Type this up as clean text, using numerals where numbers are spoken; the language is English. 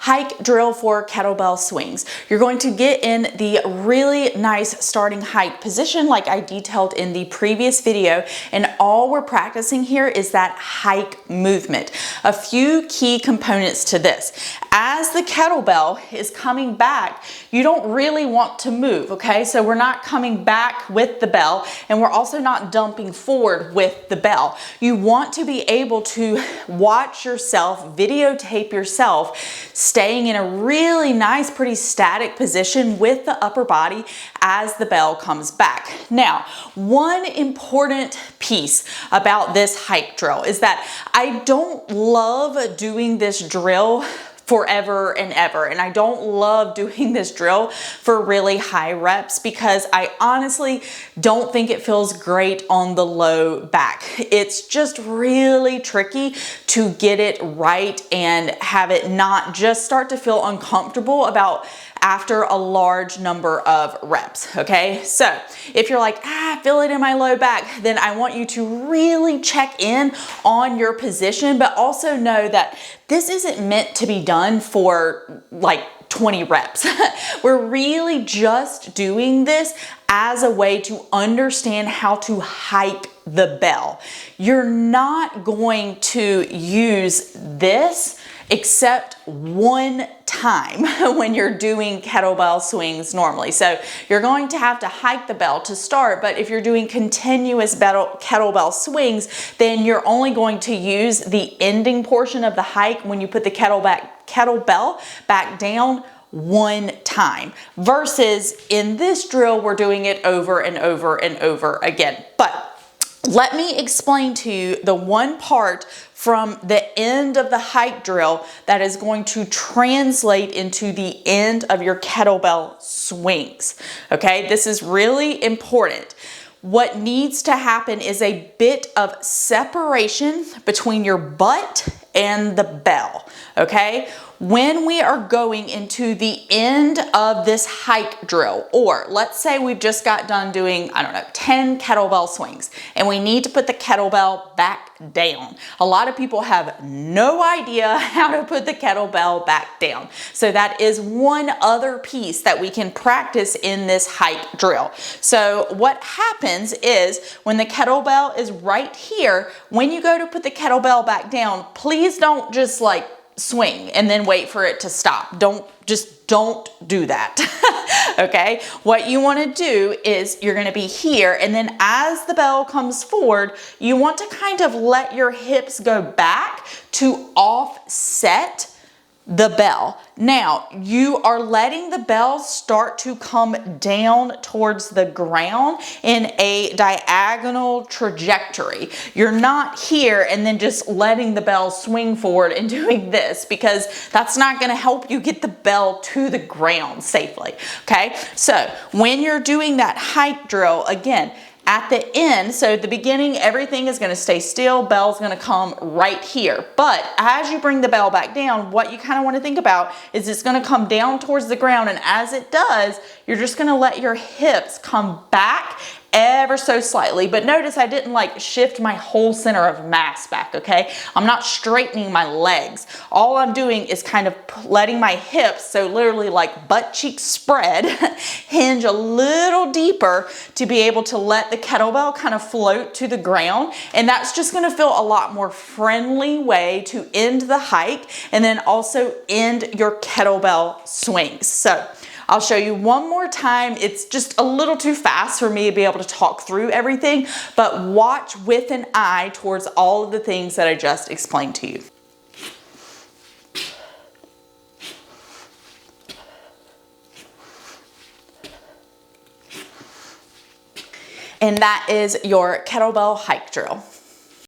hike drill for kettlebell swings. You're going to get in the really nice starting hike position like I detailed in the previous video, and all we're practicing here is that hike movement. A few key components to this. As the kettlebell is coming back, you don't really want to move, okay? So we're not coming back with the bell, and we're also not dumping forward with the bell. You want to be able to watch yourself, videotape yourself, staying in a really nice, pretty static position with the upper body as the bell comes back. Now, one important piece about this hike drill is that I don't love doing this drill forever and ever. And I don't love doing this drill for really high reps because I honestly don't think it feels great on the low back. It's just really tricky to get it right and have it not just start to feel uncomfortable about after a large number of reps, okay? So if you're like, I feel it in my low back, then I want you to really check in on your position, but also know that this isn't meant to be done for like 20 reps. We're really just doing this as a way to understand how to hike the bell. You're not going to use this except one time when you're doing kettlebell swings normally. So you're going to have to hike the bell to start, but if you're doing continuous kettlebell swings, then you're only going to use the ending portion of the hike when you put the kettlebell back down one time, versus in this drill, we're doing it over and over and over again. But let me explain to you the one part from the end of the hike drill that is going to translate into the end of your kettlebell swings. Okay, this is really important. What needs to happen is a bit of separation between your butt and the bell, okay? When we are going into the end of this hike drill, or let's say we've just got done doing, 10 kettlebell swings, and we need to put the kettlebell back down. A lot of people have no idea how to put the kettlebell back down. So that is one other piece that we can practice in this hike drill. So what happens is when the kettlebell is right here, when you go to put the kettlebell back down, please don't just like swing and then wait for it to stop. Don't do that. Okay? What you want to do is you're going to be here, and then as the bell comes forward, you want to kind of let your hips go back to offset the bell. Now, you are letting the bell start to come down towards the ground in a diagonal trajectory. You're not here and then just letting the bell swing forward and doing this, because that's not going to help you get the bell to the ground safely. Okay, so when you're doing that hike drill, again, at the end, so at the beginning, everything is going to stay still, bell's going to come right here. But as you bring the bell back down, what you kind of want to think about is it's going to come down towards the ground, and as it does, you're just going to let your hips come back ever so slightly. But notice I didn't like shift my whole center of mass back, okay? I'm not straightening my legs. All I'm doing is kind of letting my hips, so literally like butt cheeks spread, hinge a little deeper to be able to let the kettlebell kind of float to the ground. And that's just gonna feel a lot more friendly way to end the hike and then also end your kettlebell swings. So I'll show you one more time. It's just a little too fast for me to be able to talk through everything, but watch with an eye towards all of the things that I just explained to you. And that is your kettlebell hike drill.